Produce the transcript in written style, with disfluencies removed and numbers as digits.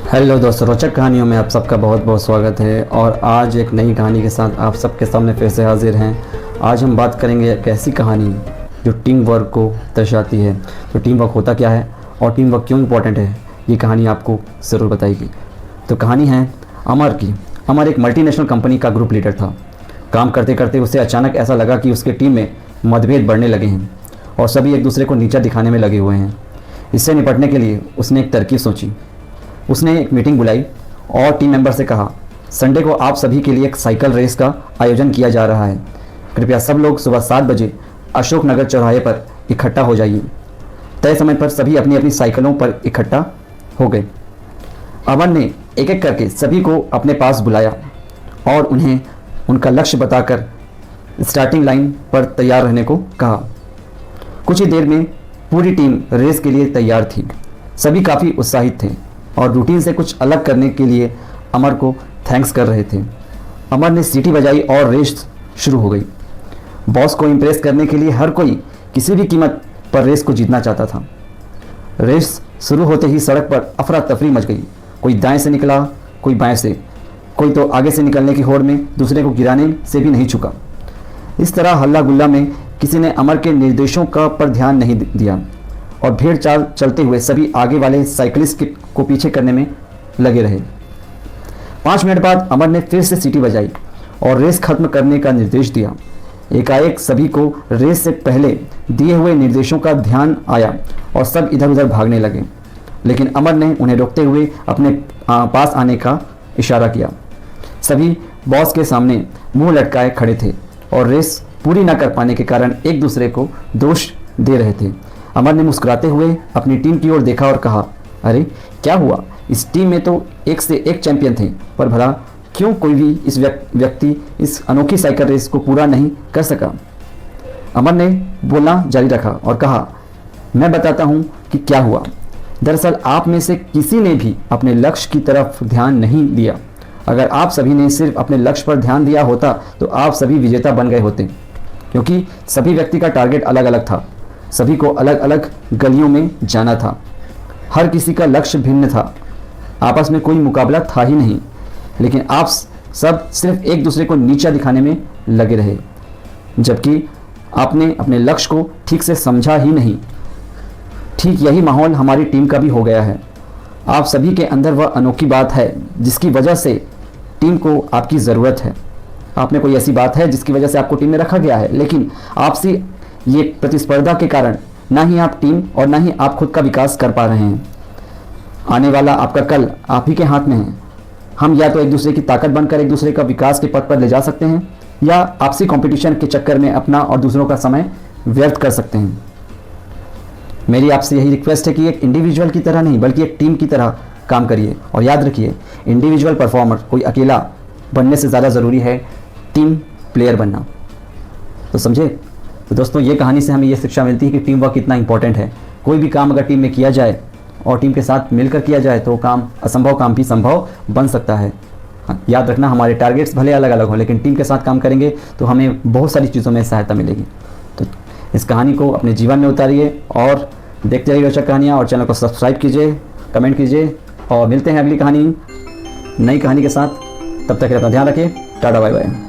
Hello दोस्तों, रोचक कहानियों में आप सबका बहुत बहुत स्वागत है। और आज एक नई कहानी के साथ आप सबके सामने फिर से हाजिर हैं। आज हम बात करेंगे एक ऐसी कहानी जो टीम वर्क को दर्शाती है। तो टीम वर्क होता क्या है और टीम वर्क क्यों इम्पोर्टेंट है, ये कहानी आपको ज़रूर बताएगी। तो कहानी है अमर की। अमर एक मल्टीनेशनल कंपनी का ग्रुप लीडर था। काम करते करते उसे अचानक ऐसा लगा कि उसके टीम में मतभेद बढ़ने लगे हैं और सभी एक दूसरे को नीचा दिखाने में लगे हुए हैं। इससे निपटने के लिए उसने एक तरकीब सोची। उसने एक मीटिंग बुलाई और टीम मेंबर से कहा, संडे को आप सभी के लिए एक साइकिल रेस का आयोजन किया जा रहा है। कृपया सब लोग सुबह 7 बजे अशोक नगर चौराहे पर इकट्ठा हो जाइए। तय समय पर सभी अपनी अपनी साइकिलों पर इकट्ठा हो गए। अमर ने एक एक करके सभी को अपने पास बुलाया और उन्हें उनका लक्ष्य बताकर स्टार्टिंग लाइन पर तैयार रहने को कहा। कुछ ही देर में पूरी टीम रेस के लिए तैयार थी। सभी काफ़ी उत्साहित थे और रूटीन से कुछ अलग करने के लिए अमर को थैंक्स कर रहे थे। अमर ने सीटी बजाई और रेस शुरू हो गई। बॉस को इम्प्रेस करने के लिए हर कोई किसी भी कीमत पर रेस को जीतना चाहता था। रेस शुरू होते ही सड़क पर अफरा तफरी मच गई। कोई दाएं से निकला, कोई बाएं से, कोई तो आगे से निकलने की होड़ में दूसरे को गिराने से भी नहीं चुका। इस तरह हल्ला गुल्ला में किसी ने अमर के निर्देशों का पर ध्यान नहीं दिया और भीड़ चाल चलते हुए सभी आगे वाले साइकिलिस्ट को पीछे करने में लगे रहे। 5 मिनट बाद अमर ने फिर से सीटी बजाई और रेस खत्म करने का निर्देश दिया। एकाएक सभी को रेस से पहले दिए हुए निर्देशों का ध्यान आया और सब इधर उधर भागने लगे, लेकिन अमर ने उन्हें रोकते हुए अपने पास आने का इशारा किया। सभी बॉस के सामने मुंह लटकाए खड़े थे और रेस पूरी न कर पाने के कारण एक दूसरे को दोष दे रहे थे। अमर ने मुस्कुराते हुए अपनी टीम की ओर देखा और कहा, अरे क्या हुआ, इस टीम में तो एक से एक चैंपियन थे, पर भला क्यों कोई भी इस व्यक्ति इस अनोखी साइकिल रेस को पूरा नहीं कर सका। अमर ने बोलना जारी रखा और कहा, मैं बताता हूँ कि क्या हुआ। दरअसल आप में से किसी ने भी अपने लक्ष्य की तरफ ध्यान नहीं दिया। अगर आप सभी ने सिर्फ अपने लक्ष्य पर ध्यान दिया होता तो आप सभी विजेता बन गए होते, क्योंकि सभी व्यक्ति का टारगेट अलग अलग था। सभी को अलग अलग गलियों में जाना था। हर किसी का लक्ष्य भिन्न था। आपस में कोई मुकाबला था ही नहीं, लेकिन आप सब सिर्फ एक दूसरे को नीचा दिखाने में लगे रहे, जबकि आपने अपने लक्ष्य को ठीक से समझा ही नहीं। ठीक यही माहौल हमारी टीम का भी हो गया है। आप सभी के अंदर वह अनोखी बात है जिसकी वजह से टीम को आपकी ज़रूरत है। आप में कोई ऐसी बात है जिसकी वजह से आपको टीम में रखा गया है, लेकिन आपसे ये प्रतिस्पर्धा के कारण ना ही आप टीम और ना ही आप खुद का विकास कर पा रहे हैं। आने वाला आपका कल आप ही के हाथ में है। हम या तो एक दूसरे की ताकत बनकर एक दूसरे का विकास के पथ पर ले जा सकते हैं, या आपसी कंपटीशन के चक्कर में अपना और दूसरों का समय व्यर्थ कर सकते हैं। मेरी आपसे यही रिक्वेस्ट है कि एक इंडिविजुअल की तरह नहीं बल्कि एक टीम की तरह काम करिए। और याद रखिए, इंडिविजुअल परफॉर्मर कोई अकेला बनने से ज़्यादा ज़रूरी है टीम प्लेयर बनना। तो समझे? तो दोस्तों, ये कहानी से हमें ये शिक्षा मिलती है कि टीम वर्क कितना इंपॉर्टेंट है। कोई भी काम अगर टीम में किया जाए और टीम के साथ मिलकर किया जाए तो काम असंभव काम भी संभव बन सकता है। याद रखना, हमारे टारगेट्स भले अलग अलग हो, लेकिन टीम के साथ काम करेंगे तो हमें बहुत सारी चीज़ों में सहायता मिलेगी। तो इस कहानी को अपने जीवन में उतारिए और देखते रहिए रोचक कहानियाँ, और चैनल को सब्सक्राइब कीजिए, कमेंट कीजिए, और मिलते हैं अगली कहानी नई कहानी के साथ। तब तक अपना ध्यान रखिए। Tata bye bye.